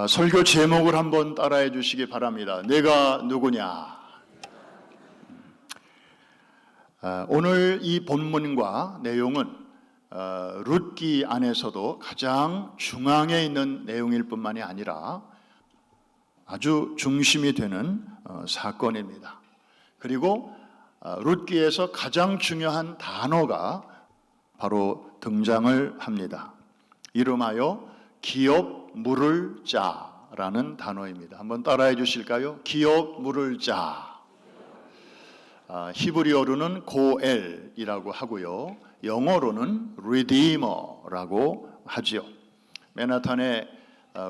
설교 제목을 한번 따라해 주시기 바랍니다. 내가 누구냐? 오늘 이 본문과 내용은 룻기 안에서도 가장 중앙에 있는 내용일 뿐만이 아니라 아주 중심이 되는 사건입니다. 그리고 룻기에서 가장 중요한 단어가 바로 등장을 합니다. 이름하여 기업 물을 자라는 단어입니다. 한번 따라해 주실까요? 기업 물을 자. 히브리어로는 고엘이라고 하고요. 영어로는 리디머라고 하지요. 맨하탄의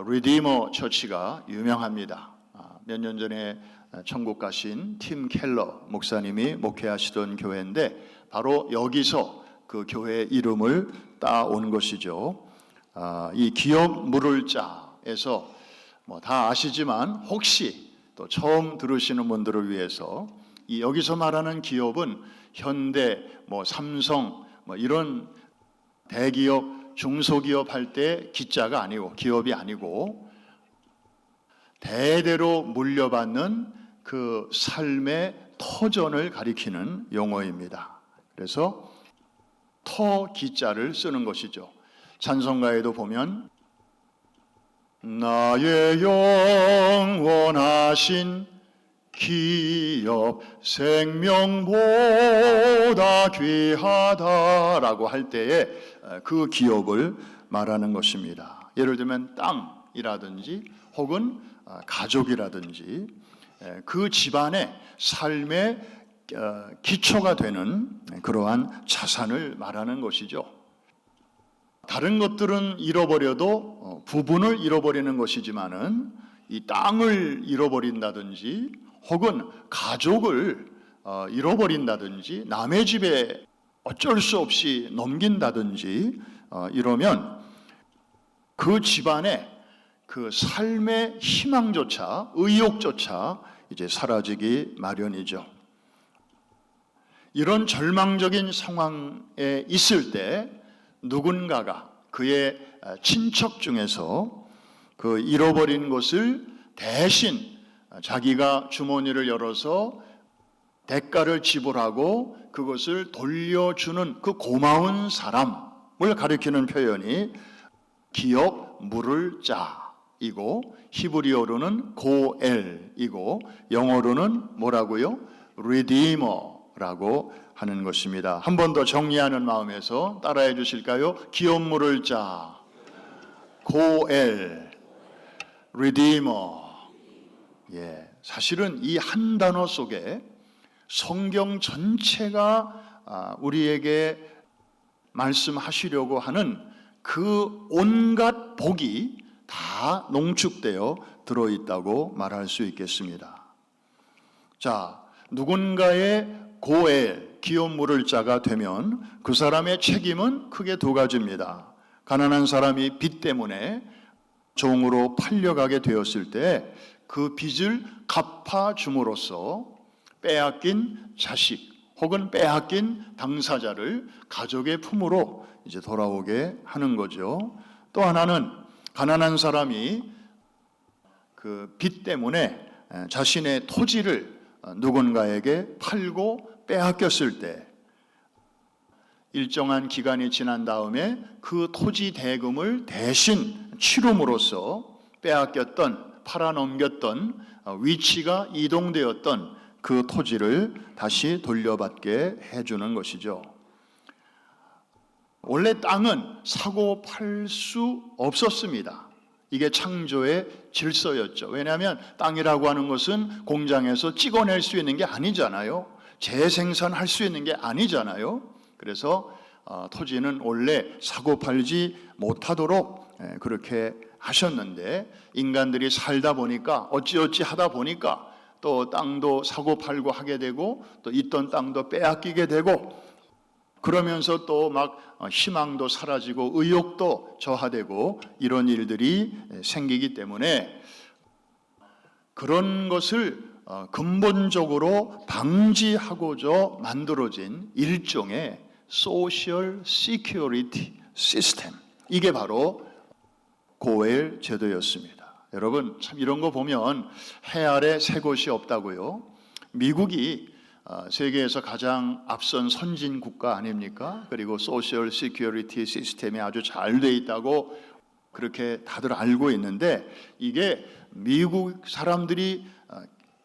리디머 처치가 유명합니다. 몇 년 전에 천국 가신 팀 켈러 목사님이 목회하시던 교회인데 바로 여기서 그 교회의 이름을 따온 것이죠. 이 기업 물을 자에서 다 아시지만 혹시 또 처음 들으시는 분들을 위해서 이 여기서 말하는 기업은 현대, 삼성 이런 대기업, 중소기업 할 때 기자가 아니고 기업이 아니고 대대로 물려받는 그 삶의 터전을 가리키는 용어입니다. 그래서 터 기자를 쓰는 것이죠. 찬송가에도 보면 나의 영원하신 기업 생명보다 귀하다라고 할 때에 그 기업을 말하는 것입니다. 예를 들면 땅이라든지 혹은 가족이라든지 그 집안의 삶의 기초가 되는 그러한 자산을 말하는 것이죠. 다른 것들은 잃어버려도 부분을 잃어버리는 것이지만은 이 땅을 잃어버린다든지 혹은 가족을 잃어버린다든지 남의 집에 어쩔 수 없이 넘긴다든지 이러면 그 집안의 그 삶의 희망조차 의욕조차 이제 사라지기 마련이죠. 이런 절망적인 상황에 있을 때 누군가가 그의 친척 중에서 그 잃어버린 것을 대신 자기가 주머니를 열어서 대가를 지불하고 그것을 돌려주는 그 고마운 사람을 가리키는 표현이 기업 물을 자이고 히브리어로는 고엘이고 영어로는 뭐라고요? 리디머라고 하는 것입니다. 한 번 더 정리하는 마음에서 따라해 주실까요? 기업 물을 자, 고엘, 리디머. 사실은 이 한 단어 속에 성경 전체가 우리에게 말씀하시려고 하는 그 온갖 복이 다 농축되어 들어있다고 말할 수 있겠습니다. 자, 누군가의 고엘, 기업 물을 자가 되면 그 사람의 책임은 크게 두 가지입니다. 가난한 사람이 빚 때문에 종으로 팔려가게 되었을 때 그 빚을 갚아줌으로써 빼앗긴 자식 혹은 빼앗긴 당사자를 가족의 품으로 이제 돌아오게 하는 거죠. 또 하나는 가난한 사람이 그 빚 때문에 자신의 토지를 누군가에게 팔고 빼앗겼을 때 일정한 기간이 지난 다음에 그 토지 대금을 대신 치름으로써 빼앗겼던 팔아넘겼던 위치가 이동되었던 그 토지를 다시 돌려받게 해주는 것이죠. 원래 땅은 사고 팔 수 없었습니다. 이게 창조의 질서였죠. 왜냐하면 땅이라고 하는 것은 공장에서 찍어낼 수 있는 게 아니잖아요. 재생산할 수 있는 게 아니잖아요. 그래서 토지는 원래 사고 팔지 못하도록 그렇게 하셨는데 인간들이 살다 보니까 어찌어찌 하다 보니까 또 땅도 사고 팔고 하게 되고 또 있던 땅도 빼앗기게 되고 그러면서 또 막 희망도 사라지고 의욕도 저하되고 이런 일들이 생기기 때문에 그런 것을 근본적으로 방지하고자 만들어진 일종의 소셜 시큐리티 시스템, 이게 바로 고엘 제도였습니다. 여러분 참 이런 거 보면 해 아래 새 곳이 없다고요. 미국이 세계에서 가장 앞선 선진 국가 아닙니까? 그리고 소셜 시큐리티 시스템이 아주 잘 돼 있다고 그렇게 다들 알고 있는데, 이게 미국 사람들이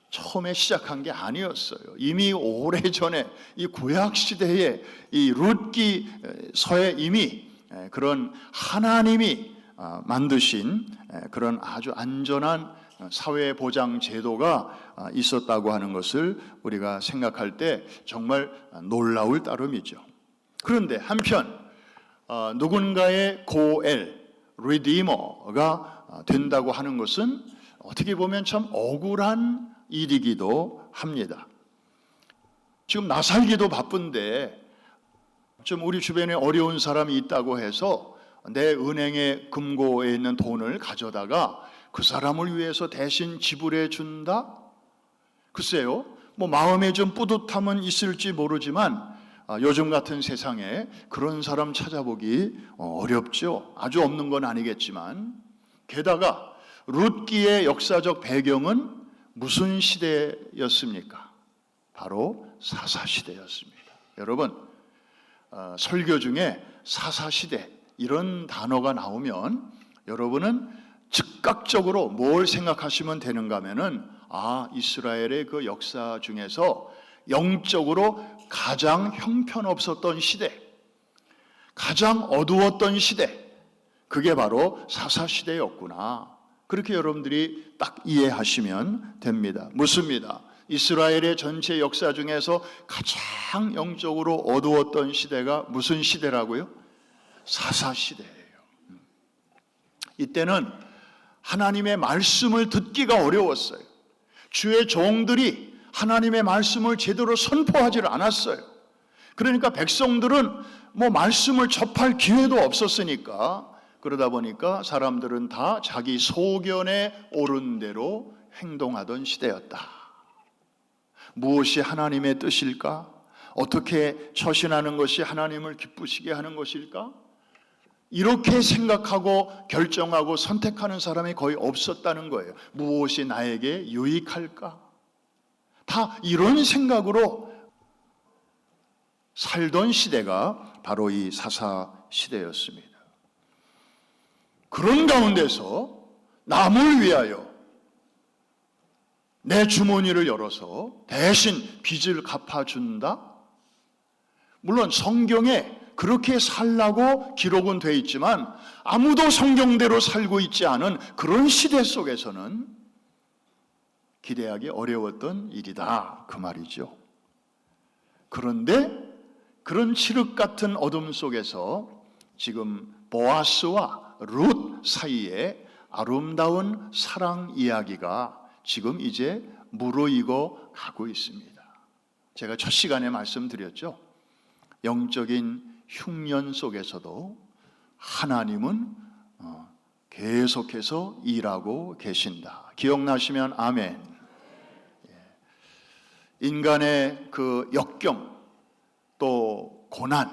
처음에 시작한 게 아니었어요. 이미 오래전에 이 구약 시대에 이 룻기서에 이미 그런 하나님이 만드신 그런 아주 안전한 사회보장 제도가 있었다고 하는 것을 우리가 생각할 때 정말 놀라울 따름이죠. 그런데 한편 누군가의 고엘, 리디머가 된다고 하는 것은 어떻게 보면 참 억울한 일이기도 합니다. 지금 나 살기도 바쁜데 좀 우리 주변에 어려운 사람이 있다고 해서 내 은행의 금고에 있는 돈을 가져다가 그 사람을 위해서 대신 지불해 준다? 글쎄요, 뭐 마음에 좀 뿌듯함은 있을지 모르지만 요즘 같은 세상에 그런 사람 찾아보기 어렵죠. 아주 없는 건 아니겠지만. 게다가 룻기의 역사적 배경은 무슨 시대였습니까? 바로 사사시대였습니다. 여러분, 설교 중에 사사시대 이런 단어가 나오면 여러분은 즉각적으로 뭘 생각하시면 되는가 하면은 이스라엘의 그 역사 중에서 영적으로 가장 형편없었던 시대, 가장 어두웠던 시대, 그게 바로 사사시대였구나. 그렇게 여러분들이 딱 이해하시면 됩니다. 묻습니다. 이스라엘의 전체 역사 중에서 가장 영적으로 어두웠던 시대가 무슨 시대라고요? 사사시대예요. 이때는 하나님의 말씀을 듣기가 어려웠어요. 주의 종들이 하나님의 말씀을 제대로 선포하지를 않았어요. 그러니까 백성들은 뭐 말씀을 접할 기회도 없었으니까, 그러다 보니까 사람들은 다 자기 소견에 옳은 대로 행동하던 시대였다. 무엇이 하나님의 뜻일까? 어떻게 처신하는 것이 하나님을 기쁘시게 하는 것일까? 이렇게 생각하고 결정하고 선택하는 사람이 거의 없었다는 거예요. 무엇이 나에게 유익할까? 다 이런 생각으로 살던 시대가 바로 이 사사 시대였습니다. 그런 가운데서 남을 위하여 내 주머니를 열어서 대신 빚을 갚아준다? 물론 성경에 그렇게 살라고 기록은 되어 있지만 아무도 성경대로 살고 있지 않은 그런 시대 속에서는 기대하기 어려웠던 일이다, 그 말이죠. 그런데 그런 칠흑 같은 어둠 속에서 지금 보아스와 룻 사이에 아름다운 사랑 이야기가 지금 이제 무르익어 가고 있습니다. 제가 첫 시간에 말씀드렸죠. 영적인 흉년 속에서도 하나님은 계속해서 일하고 계신다. 기억나시면 아멘. 인간의 그 역경 또 고난,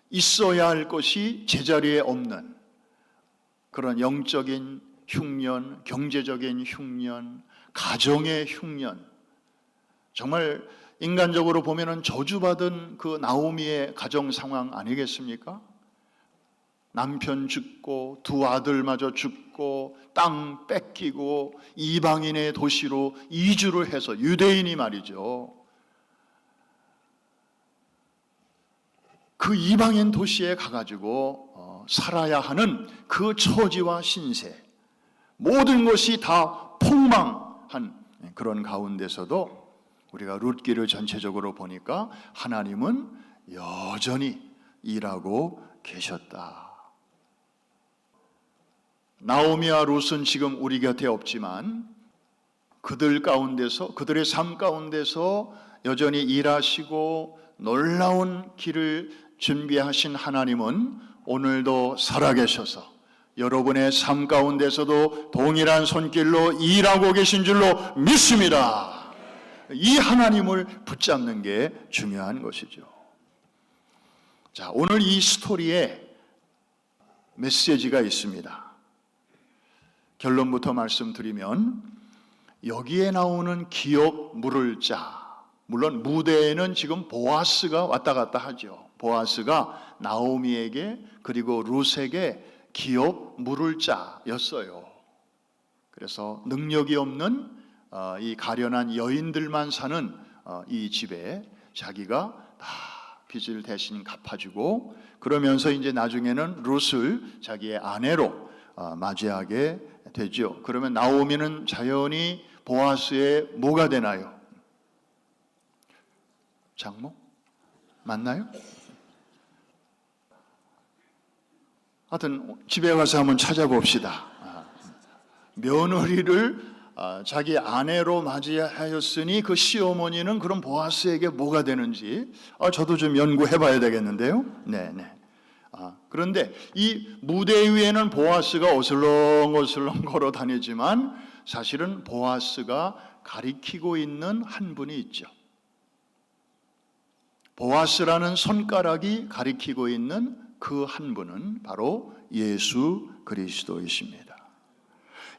있어야 할 것이 제자리에 없는 그런 영적인 흉년, 경제적인 흉년, 가정의 흉년, 정말 인간적으로 보면은 저주받은 그 나오미의 가정 상황 아니겠습니까? 남편 죽고 두 아들마저 죽고 땅 뺏기고 이방인의 도시로 이주를 해서, 유대인이 말이죠, 그 이방인 도시에 가가지고 살아야 하는 그 처지와 신세, 모든 것이 다 폭망한 그런 가운데서도 우리가 룻기를 전체적으로 보니까 하나님은 여전히 일하고 계셨다. 나오미와 룻은 지금 우리 곁에 없지만 그들 가운데서, 그들의 삶 가운데서 여전히 일하시고 놀라운 길을 준비하신 하나님은 오늘도 살아계셔서 여러분의 삶 가운데서도 동일한 손길로 일하고 계신 줄로 믿습니다. 이 하나님을 붙잡는 게 중요한 것이죠. 자, 오늘 이 스토리에 메시지가 있습니다. 결론부터 말씀드리면 여기에 나오는 기업 물을 자, 물론 무대에는 지금 보아스가 왔다 갔다 하죠. 보아스가 나오미에게 그리고 룻에게 기업 물을 자였어요. 그래서 능력이 없는 이 가련한 여인들만 사는 이 집에 자기가 다 빚을 대신 갚아주고, 그러면서 이제 나중에는 룻을 자기의 아내로 맞이하게 되죠. 그러면 나오미는 자연히 보아스의 뭐가 되나요? 장모? 맞나요? 하여튼 집에 가서 한번 찾아봅시다. 며느리를 자기 아내로 맞이하였으니 그 시어머니는 그럼 보아스에게 뭐가 되는지 저도 좀 연구해 봐야 되겠는데요. 네네. 그런데 이 무대 위에는 보아스가 어슬렁어슬렁 걸어 다니지만 사실은 보아스가 가리키고 있는 한 분이 있죠. 보아스라는 손가락이 가리키고 있는 그 한 분은 바로 예수 그리스도이십니다.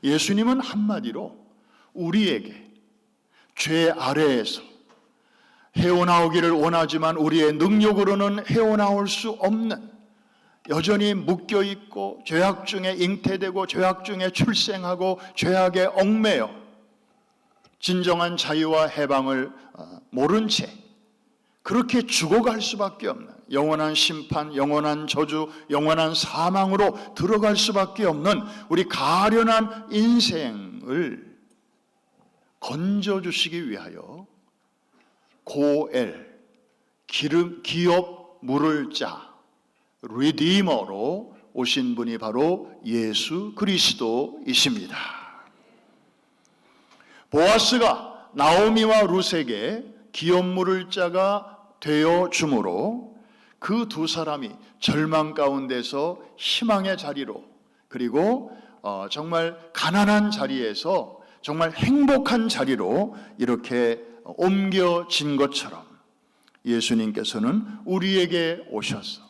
예수님은 한마디로 우리에게 죄 아래에서 헤어나오기를 원하지만 우리의 능력으로는 헤어나올 수 없는, 여전히 묶여있고 죄악 중에 잉태되고 죄악 중에 출생하고 죄악에 얽매여 진정한 자유와 해방을 모른 채 그렇게 죽어갈 수밖에 없는, 영원한 심판, 영원한 저주, 영원한 사망으로 들어갈 수밖에 없는 우리 가련한 인생을 건져주시기 위하여 고엘, 기업 물을 자, 리디머로 오신 분이 바로 예수 그리스도이십니다. 보아스가 나오미와 룻에게 기업 물을 자가 되어 주므로 그 두 사람이 절망 가운데서 희망의 자리로, 그리고 정말 가난한 자리에서 정말 행복한 자리로 이렇게 옮겨진 것처럼 예수님께서는 우리에게 오셔서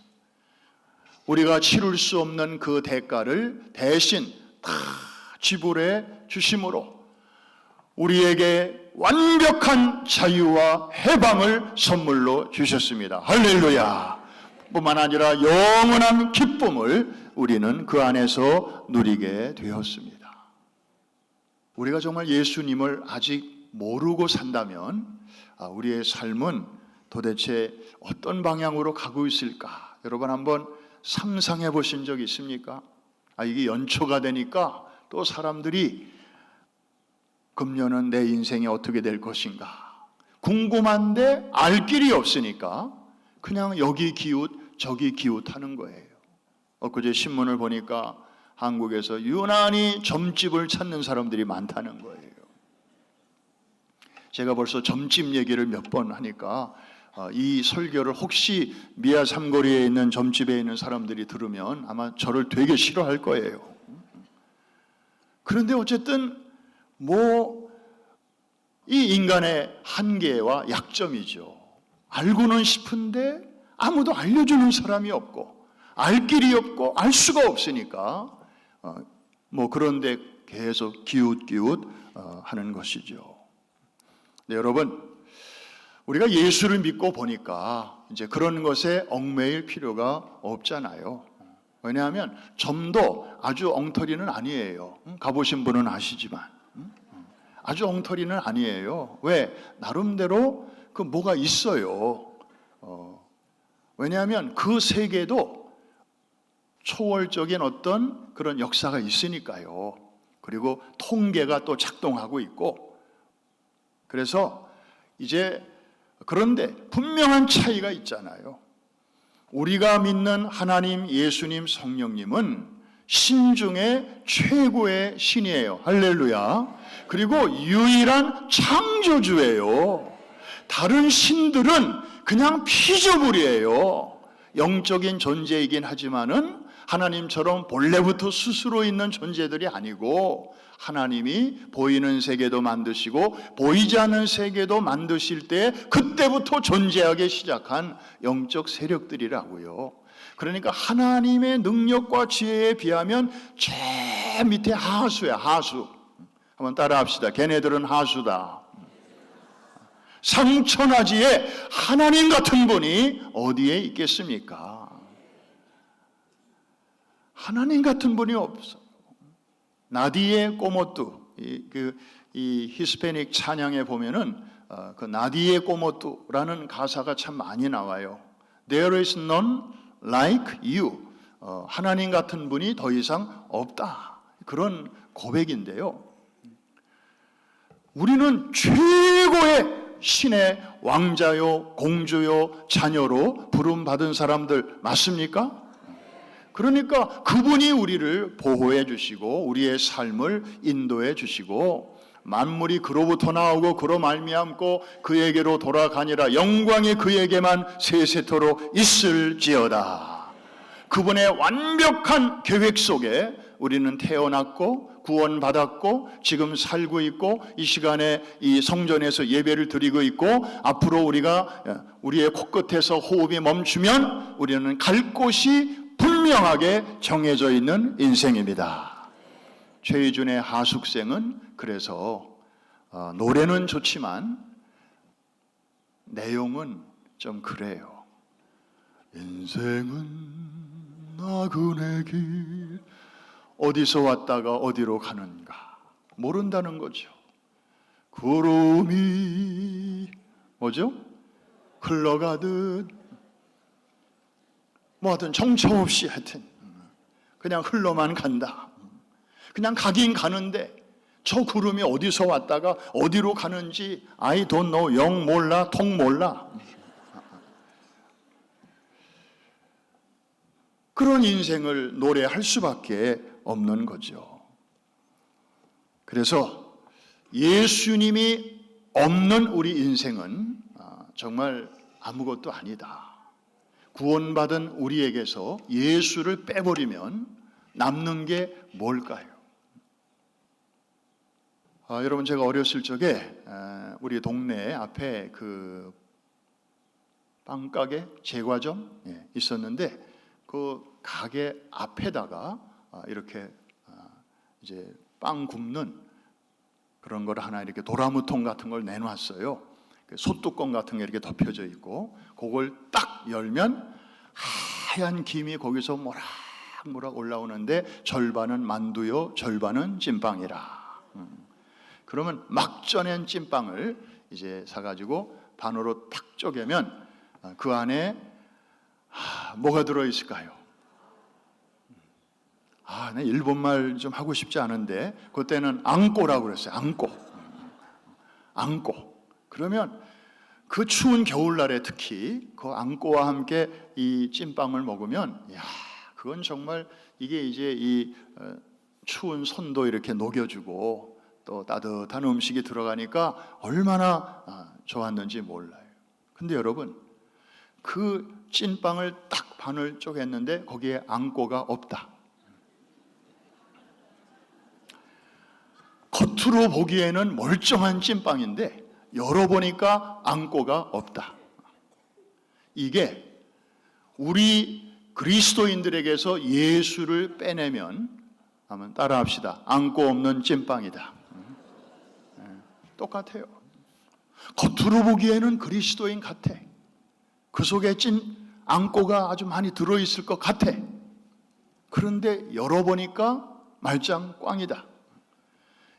우리가 치룰 수 없는 그 대가를 대신 다 지불해 주심으로 우리에게 완벽한 자유와 해방을 선물로 주셨습니다. 할렐루야. 뿐만 아니라 영원한 기쁨을 우리는 그 안에서 누리게 되었습니다. 우리가 정말 예수님을 아직 모르고 산다면 우리의 삶은 도대체 어떤 방향으로 가고 있을까? 여러분 한번 상상해 보신 적 있습니까? 이게 연초가 되니까 또 사람들이 금년은 내 인생이 어떻게 될 것인가 궁금한데 알 길이 없으니까 그냥 여기 기웃 저기 기웃하는 거예요. 엊그제 신문을 보니까 한국에서 유난히 점집을 찾는 사람들이 많다는 거예요. 제가 벌써 점집 얘기를 몇 번 하니까 이 설교를 혹시 미아 삼거리에 있는 점집에 있는 사람들이 들으면 아마 저를 되게 싫어할 거예요. 그런데 어쨌든 이 인간의 한계와 약점이죠. 알고는 싶은데 아무도 알려주는 사람이 없고 알 길이 없고 알 수가 없으니까 그런데 계속 기웃기웃 하는 것이죠. 네, 여러분, 우리가 예수를 믿고 보니까 이제 그런 것에 얽매일 필요가 없잖아요. 왜냐하면 점도 아주 엉터리는 아니에요. 가보신 분은 아시지만 아주 엉터리는 아니에요. 왜? 나름대로 그 뭐가 있어요. 왜냐하면 그 세계도 초월적인 어떤 그런 역사가 있으니까요. 그리고 통계가 또 작동하고 있고, 그래서 이제 그런데 분명한 차이가 있잖아요. 우리가 믿는 하나님, 예수님, 성령님은 신 중에 최고의 신이에요. 할렐루야. 그리고 유일한 창조주예요. 다른 신들은 그냥 피조물이에요. 영적인 존재이긴 하지만은 하나님처럼 본래부터 스스로 있는 존재들이 아니고 하나님이 보이는 세계도 만드시고 보이지 않는 세계도 만드실 때 그때부터 존재하기 시작한 영적 세력들이라고요. 그러니까 하나님의 능력과 지혜에 비하면 맨 밑에 하수야, 하수. 한번 따라 합시다. 걔네들은 하수다. 상천하지에 하나님 같은 분이 어디에 있겠습니까? 하나님 같은 분이 없어요. 나디에 꼬모뚜, 이 히스패닉 찬양에 보면은 그 나디에 꼬모뚜라는 가사가 참 많이 나와요. There is none like you. 하나님 같은 분이 더 이상 없다. 그런 고백인데요. 우리는 최고의 신의 왕자요, 공주요, 자녀로 부름받은 사람들 맞습니까? 그러니까 그분이 우리를 보호해 주시고 우리의 삶을 인도해 주시고 만물이 그로부터 나오고 그로 말미암고 그에게로 돌아가니라 영광이 그에게만 세세토록 있을지어다. 그분의 완벽한 계획 속에 우리는 태어났고 구원받았고 지금 살고 있고 이 시간에 이 성전에서 예배를 드리고 있고 앞으로 우리가 우리의 코끝에서 호흡이 멈추면 우리는 갈 곳이 분명하게 정해져 있는 인생입니다. 최희준의 하숙생은 그래서 노래는 좋지만 내용은 좀 그래요. 인생은 나그네 길 어디서 왔다가 어디로 가는가 모른다는 거죠. 구름이 뭐죠? 흘러가듯 뭐 하여튼 정처 없이 하여튼 그냥 흘러만 간다. 그냥 가긴 가는데 저 구름이 어디서 왔다가 어디로 가는지 I don't know, 영 몰라, 통 몰라. 그런 인생을 노래할 수밖에 없는 거죠. 그래서 예수님이 없는 우리 인생은 정말 아무것도 아니다. 구원받은 우리에게서 예수를 빼버리면 남는 게 뭘까요? 여러분 제가 어렸을 적에 우리 동네 앞에 그 빵가게 제과점 있었는데 그 가게 앞에다가 이렇게 이제 빵 굽는 그런 걸 하나 이렇게 도라무통 같은 걸 내놨어요. 솥뚜껑 같은 게 이렇게 덮여져 있고 그걸 딱 열면 하얀 김이 거기서 모락모락 올라오는데 절반은 만두요, 절반은 찐빵이라. 그러면 막 쪄낸 찐빵을 이제 사가지고 반으로 탁 쪼개면 그 안에 뭐가 들어있을까요? 내 일본말 좀 하고 싶지 않은데 그때는 앙꼬라고 그랬어요. 앙꼬. 그러면 그 추운 겨울날에 특히 그 앙꼬와 함께 이 찐빵을 먹으면 그건 정말 이게 이제 이 추운 손도 이렇게 녹여주고 또 따뜻한 음식이 들어가니까 얼마나 좋았는지 몰라요. 근데 여러분 그 찐빵을 딱 반을 쪼갰는데 거기에 앙꼬가 없다. 겉으로 보기에는 멀쩡한 찐빵인데 열어보니까 앙꼬가 없다. 이게 우리 그리스도인들에게서 예수를 빼내면 한번 따라합시다. 앙꼬 없는 찐빵이다. 똑같아요. 겉으로 보기에는 그리스도인 같아. 그 속에 앙꼬가 아주 많이 들어있을 것 같아. 그런데 열어보니까 말짱 꽝이다.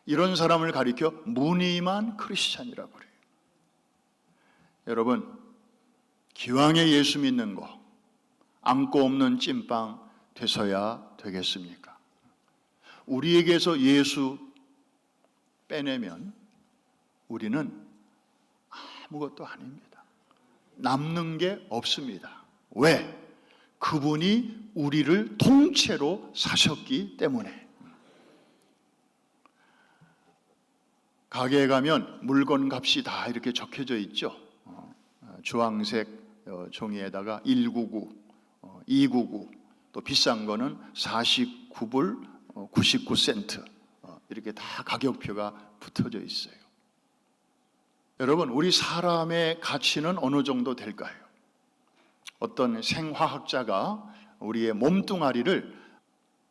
이런 사람을 가리켜 무늬만 크리스찬이라고 그래요. 여러분 기왕에 예수 믿는 거 앙꼬 없는 찐빵 되서야 되겠습니까? 우리에게서 예수 빼내면 우리는 아무것도 아닙니다. 남는 게 없습니다. 왜? 그분이 우리를 통째로 사셨기 때문에. 가게에 가면 물건 값이 다 이렇게 적혀져 있죠. 주황색 종이에다가 199, 299, 또 비싼 거는 49불 99센트 이렇게 다 가격표가 붙어져 있어요. 여러분 우리 사람의 가치는 어느 정도 될까요? 어떤 생화학자가 우리의 몸뚱아리를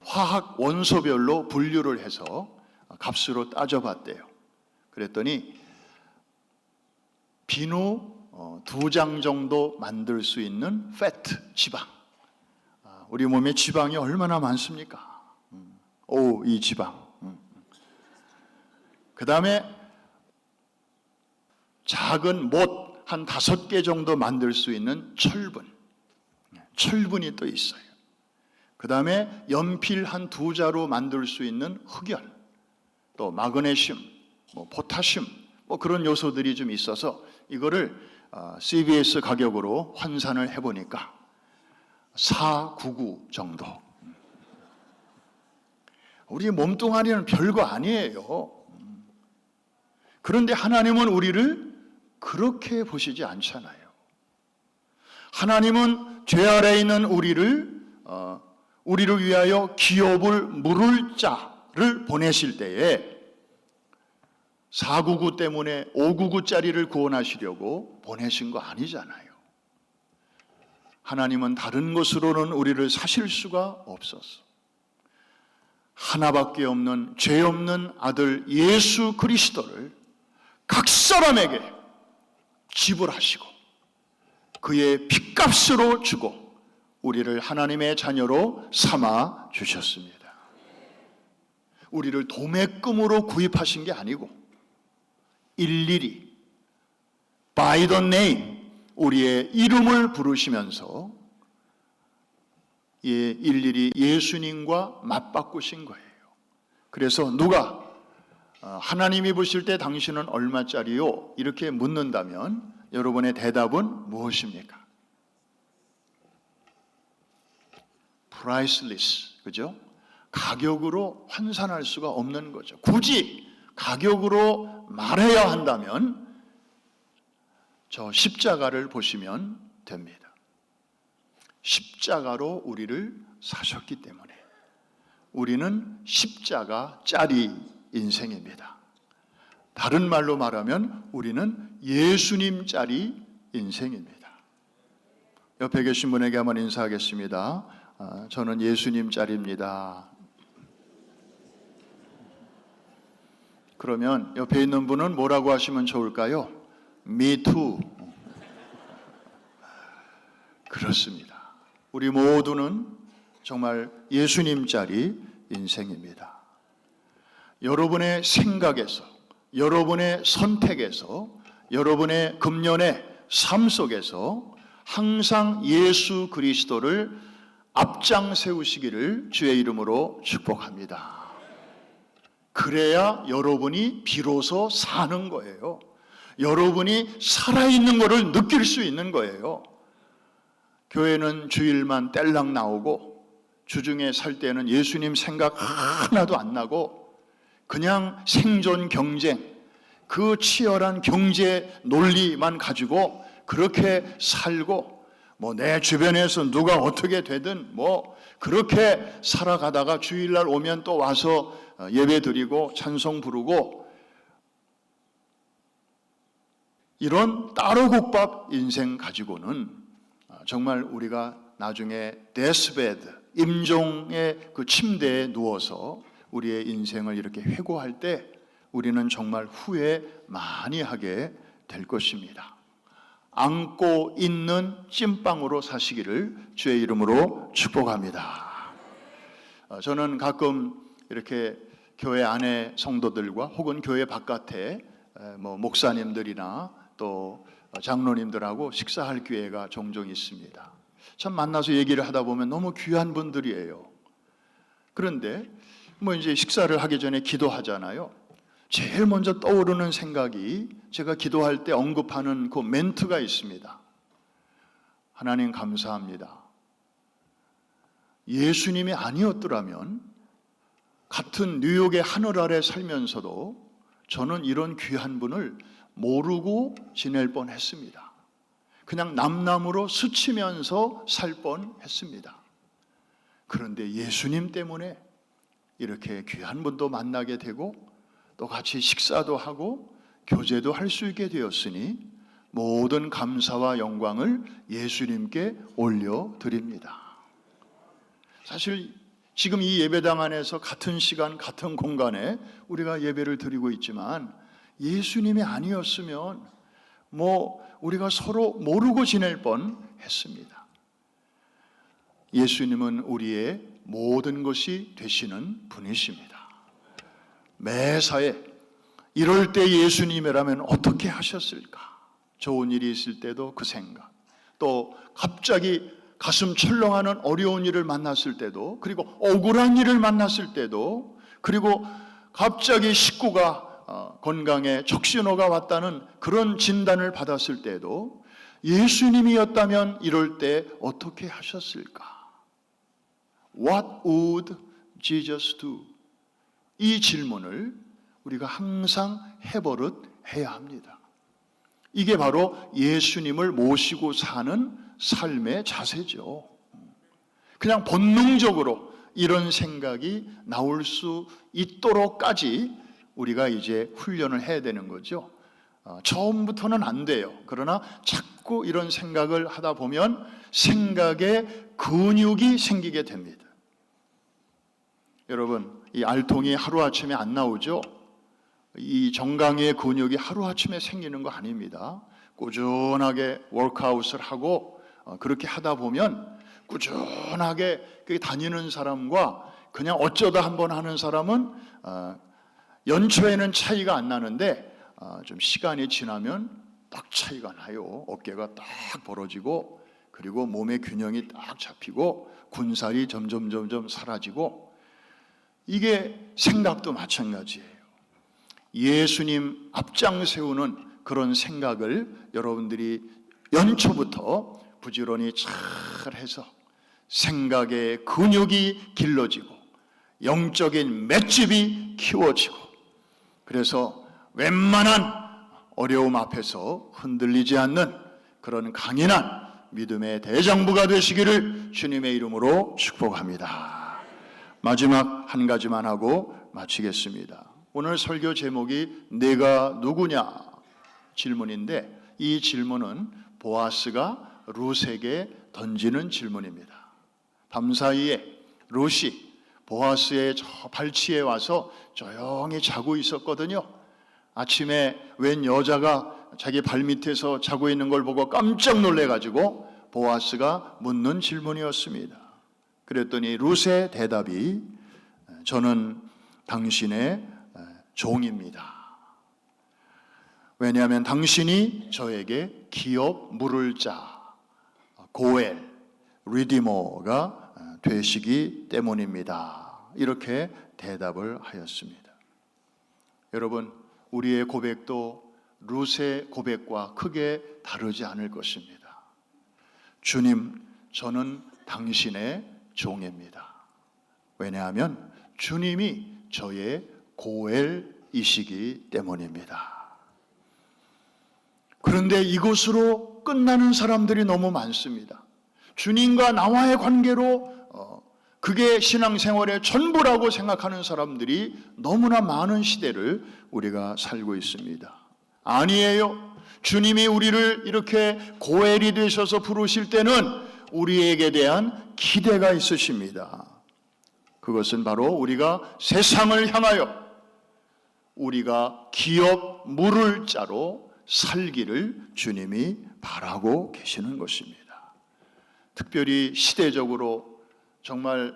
화학 원소별로 분류를 해서 값으로 따져봤대요. 그랬더니 비누 2장 정도 만들 수 있는 패트, 지방. 우리 몸에 지방이 얼마나 많습니까? 이 지방. 그 다음에 작은 못 한 5개 정도 만들 수 있는 철분. 철분이 또 있어요. 그 다음에 연필 한 2자로 만들 수 있는 흑연, 또 마그네슘, 포타슘, 그런 요소들이 좀 있어서 이거를 CVS 가격으로 환산을 해보니까 499 정도. 우리 몸뚱아리는 별거 아니에요. 그런데 하나님은 우리를 그렇게 보시지 않잖아요. 하나님은 죄 아래에 있는 우리를 위하여 기업을 물을 자를 보내실 때에 499 때문에 599짜리를 구원하시려고 보내신 거 아니잖아요. 하나님은 다른 것으로는 우리를 사실 수가 없었어. 하나밖에 없는 죄 없는 아들 예수 그리스도를 각 사람에게 지불하시고 그의 핏값으로 주고 우리를 하나님의 자녀로 삼아 주셨습니다. 우리를 도매금으로 구입하신 게 아니고 일일이 by the name 우리의 이름을 부르시면서 일일이 예수님과 맞바꾸신 거예요. 그래서 누가 하나님이 보실 때 당신은 얼마짜리요? 이렇게 묻는다면 여러분의 대답은 무엇입니까? priceless, 그죠? 가격으로 환산할 수가 없는 거죠. 굳이 가격으로 말해야 한다면 저 십자가를 보시면 됩니다. 십자가로 우리를 사셨기 때문에 우리는 십자가짜리 인생입니다. 다른 말로 말하면 우리는 예수님짜리 인생입니다. 옆에 계신 분에게 한번 인사하겠습니다. 저는 예수님짜리입니다. 그러면 옆에 있는 분은 뭐라고 하시면 좋을까요? Me too. 그렇습니다. 우리 모두는 정말 예수님짜리 인생입니다. 여러분의 생각에서, 여러분의 선택에서, 여러분의 금년의 삶 속에서 항상 예수 그리스도를 앞장 세우시기를 주의 이름으로 축복합니다. 그래야 여러분이 비로소 사는 거예요. 여러분이 살아있는 것을 느낄 수 있는 거예요. 교회는 주일만 뗄랑 나오고 주중에 살 때는 예수님 생각 하나도 안 나고 그냥 생존 경쟁, 그 치열한 경제 논리만 가지고 그렇게 살고 내 주변에서 누가 어떻게 되든 그렇게 살아가다가 주일날 오면 또 와서 예배 드리고 찬송 부르고 이런 따로국밥 인생 가지고는 정말 우리가 나중에 데스베드, 임종의 그 침대에 누워서 우리의 인생을 이렇게 회고할 때 우리는 정말 후회 많이 하게 될 것입니다. 안고 있는 찐빵으로 사시기를 주의 이름으로 축복합니다. 저는 가끔 이렇게 교회 안에 성도들과 혹은 교회 바깥에 목사님들이나 또 장로님들하고 식사할 기회가 종종 있습니다. 참 만나서 얘기를 하다 보면 너무 귀한 분들이에요. 그런데 이제 식사를 하기 전에 기도하잖아요. 제일 먼저 떠오르는 생각이 제가 기도할 때 언급하는 그 멘트가 있습니다. 하나님 감사합니다. 예수님이 아니었더라면 같은 뉴욕의 하늘 아래 살면서도 저는 이런 귀한 분을 모르고 지낼 뻔했습니다. 그냥 남남으로 스치면서 살 뻔했습니다. 그런데 예수님 때문에 이렇게 귀한 분도 만나게 되고 또 같이 식사도 하고 교제도 할 수 있게 되었으니 모든 감사와 영광을 예수님께 올려드립니다. 사실 지금 이 예배당 안에서 같은 시간, 같은 공간에 우리가 예배를 드리고 있지만 예수님이 아니었으면 우리가 서로 모르고 지낼 뻔 했습니다. 예수님은 우리의 모든 것이 되시는 분이십니다. 매사에 이럴 때 예수님이라면 어떻게 하셨을까? 좋은 일이 있을 때도 그 생각, 또 갑자기 가슴 철렁하는 어려운 일을 만났을 때도, 그리고 억울한 일을 만났을 때도, 그리고 갑자기 식구가 건강에 적신호가 왔다는 그런 진단을 받았을 때도 예수님이었다면 이럴 때 어떻게 하셨을까? What would Jesus do? 이 질문을 우리가 항상 해버릇 해야 합니다. 이게 바로 예수님을 모시고 사는 삶의 자세죠. 그냥 본능적으로 이런 생각이 나올 수 있도록까지 우리가 이제 훈련을 해야 되는 거죠. 처음부터는 안 돼요. 그러나 자꾸 이런 생각을 하다 보면 생각에 근육이 생기게 됩니다. 여러분, 이 알통이 하루아침에 안 나오죠? 이 정강이의 근육이 하루아침에 생기는 거 아닙니다. 꾸준하게 워크아웃을 하고 그렇게 하다 보면 꾸준하게 다니는 사람과 그냥 어쩌다 한번 하는 사람은 연초에는 차이가 안 나는데 좀 시간이 지나면 딱 차이가 나요. 어깨가 딱 벌어지고, 그리고 몸의 균형이 딱 잡히고, 군살이 점점 사라지고, 이게 생각도 마찬가지예요. 예수님 앞장 세우는 그런 생각을 여러분들이 연초부터 부지런히 잘 해서 생각의 근육이 길러지고 영적인 맷집이 키워지고, 그래서 웬만한 어려움 앞에서 흔들리지 않는 그런 강인한 믿음의 대장부가 되시기를 주님의 이름으로 축복합니다. 마지막 한 가지만 하고 마치겠습니다. 오늘 설교 제목이 내가 누구냐 질문인데, 이 질문은 보아스가 룻에게 던지는 질문입니다. 밤사이에 룻이 보아스의 저 발치에 와서 조용히 자고 있었거든요. 아침에 웬 여자가 자기 발밑에서 자고 있는 걸 보고 깜짝 놀래가지고 보아스가 묻는 질문이었습니다. 그랬더니 룻의 대답이 저는 당신의 종입니다. 왜냐하면 당신이 저에게 기업 물을 자, 고엘, 리디머가 되시기 때문입니다. 이렇게 대답을 하였습니다. 여러분, 우리의 고백도 룻의 고백과 크게 다르지 않을 것입니다. 주님, 저는 당신의 종입니다. 왜냐하면 주님이 저의 고엘이시기 때문입니다. 그런데 이것으로 끝나는 사람들이 너무 많습니다. 주님과 나와의 관계로 그게 신앙생활의 전부라고 생각하는 사람들이 너무나 많은 시대를 우리가 살고 있습니다. 아니에요. 주님이 우리를 이렇게 고엘이 되셔서 부르실 때는 우리에게 대한 기대가 있으십니다. 그것은 바로 우리가 세상을 향하여 우리가 기업 물을 자로 살기를 주님이 바라고 계시는 것입니다. 특별히 시대적으로 정말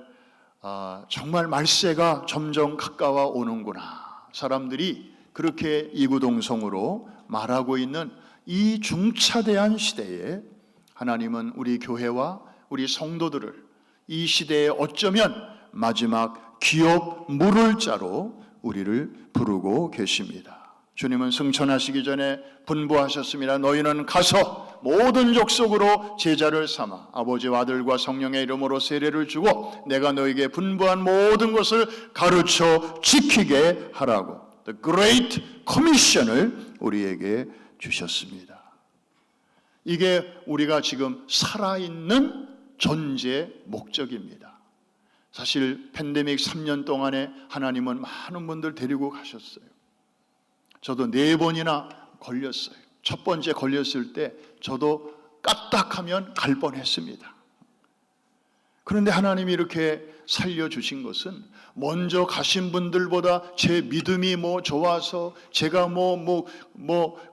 말세가 점점 가까워 오는구나. 사람들이 그렇게 이구동성으로 말하고 있는 이 중차대한 시대에 하나님은 우리 교회와 우리 성도들을 이 시대에 어쩌면 마지막 기업 물을 자로 우리를 부르고 계십니다. 주님은 승천하시기 전에 분부하셨습니다. 너희는 가서 모든 족속으로 제자를 삼아 아버지와 아들과 성령의 이름으로 세례를 주고 내가 너희에게 분부한 모든 것을 가르쳐 지키게 하라고. The Great Commission을 우리에게 주셨습니다. 이게 우리가 지금 살아있는 존재 목적입니다. 사실 팬데믹 3년 동안에 하나님은 많은 분들 데리고 가셨어요. 저도 4번이나 걸렸어요. 첫 번째 걸렸을 때 저도 까딱하면 갈 뻔했습니다. 그런데 하나님이 이렇게 살려주신 것은 먼저 가신 분들보다 제 믿음이 좋아서 제가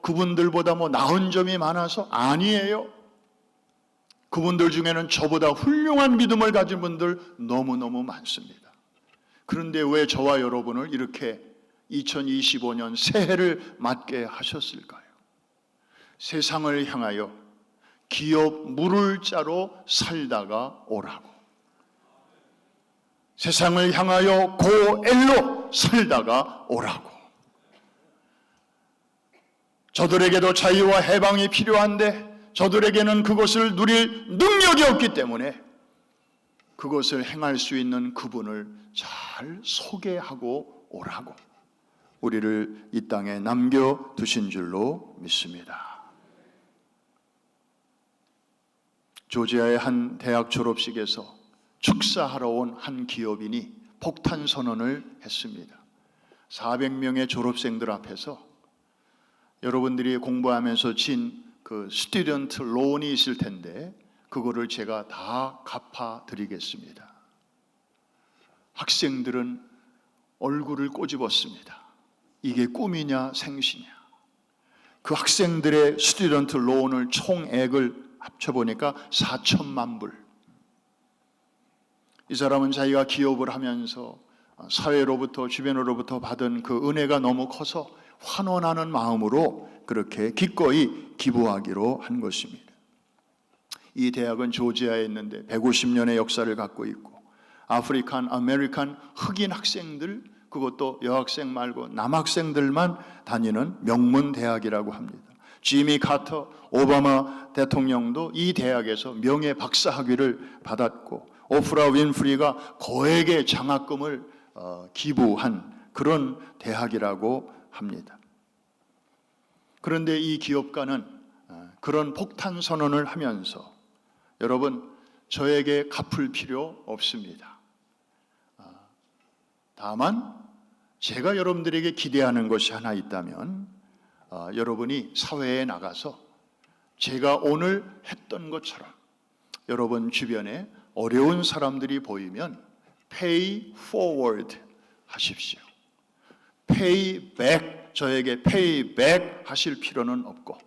그분들보다 나은 점이 많아서 아니에요. 그분들 중에는 저보다 훌륭한 믿음을 가진 분들 너무너무 많습니다. 그런데 왜 저와 여러분을 이렇게 2025년 새해를 맞게 하셨을까요? 세상을 향하여 기업 물을 자로 살다가 오라고. 세상을 향하여 고엘로 살다가 오라고. 저들에게도 자유와 해방이 필요한데 저들에게는 그것을 누릴 능력이 없기 때문에 그것을 행할 수 있는 그분을 잘 소개하고 오라고 우리를 이 땅에 남겨두신 줄로 믿습니다. 조지아의 한 대학 졸업식에서 축사하러 온 한 기업인이 폭탄 선언을 했습니다. 400명의 졸업생들 앞에서 여러분들이 공부하면서 진 그 스튜던트 론이 있을 텐데 그거를 제가 다 갚아드리겠습니다. 학생들은 얼굴을 꼬집었습니다. 이게 꿈이냐 생시냐. 그 학생들의 스튜던트 론을 총액을 합쳐보니까 4천만 불. 이 사람은 자기가 기업을 하면서 사회로부터 주변으로부터 받은 그 은혜가 너무 커서 환원하는 마음으로 그렇게 기꺼이 기부하기로 한 것입니다. 이 대학은 조지아에 있는데 150년의 역사를 갖고 있고 아프리칸, 아메리칸 흑인 학생들, 그것도 여학생 말고 남학생들만 다니는 명문 대학이라고 합니다. 지미 카터, 오바마 대통령도 이 대학에서 명예 박사학위를 받았고 오프라 윈프리가 거액의 장학금을 기부한 그런 대학이라고 합니다. 그런데 이 기업가는 그런 폭탄 선언을 하면서 여러분 저에게 갚을 필요 없습니다. 다만 제가 여러분들에게 기대하는 것이 하나 있다면 여러분이 사회에 나가서 제가 오늘 했던 것처럼 여러분 주변에 어려운 사람들이 보이면 pay forward 하십시오. pay back, 저에게 pay back 하실 필요는 없고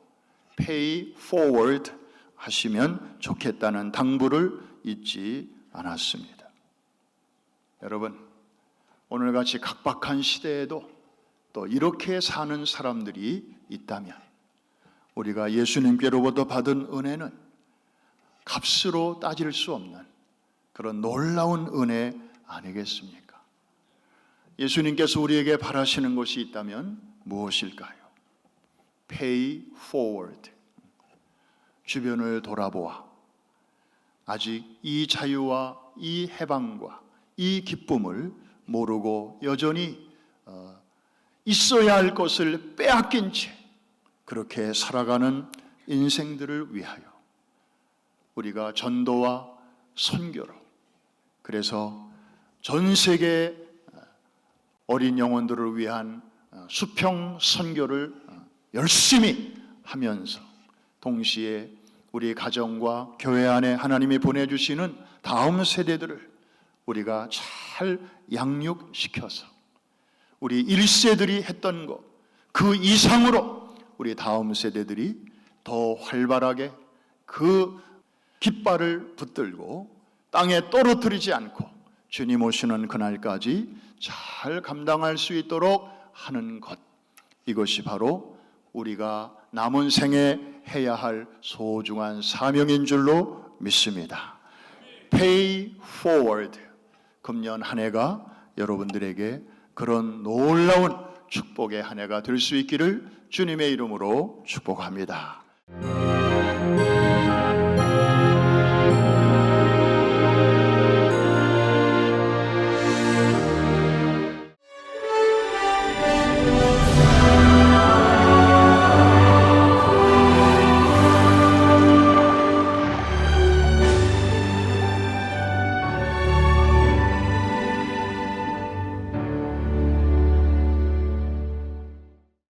pay forward 하시면 좋겠다는 당부를 잊지 않았습니다. 여러분, 오늘같이 각박한 시대에도 또 이렇게 사는 사람들이 있다면 우리가 예수님께로부터 받은 은혜는 값으로 따질 수 없는 그런 놀라운 은혜 아니겠습니까? 예수님께서 우리에게 바라시는 것이 있다면 무엇일까요? Pay forward. 주변을 돌아보아 아직 이 자유와 이 해방과 이 기쁨을 모르고 여전히 있어야 할 것을 빼앗긴 채 그렇게 살아가는 인생들을 위하여 우리가 전도와 선교로, 그래서 전 세계 어린 영혼들을 위한 수평 선교를 열심히 하면서 동시에 우리 가정과 교회 안에 하나님이 보내주시는 다음 세대들을 우리가 잘 양육시켜서 우리 1세들이 했던 것 그 이상으로 우리 다음 세대들이 더 활발하게 그 깃발을 붙들고 땅에 떨어뜨리지 않고 주님 오시는 그날까지 잘 감당할 수 있도록 하는 것, 이것이 바로 우리가 남은 생에 해야 할 소중한 사명인 줄로 믿습니다. Pay forward. 금년 한 해가 여러분들에게 그런 놀라운 축복의 한 해가 될 수 있기를 주님의 이름으로 축복합니다.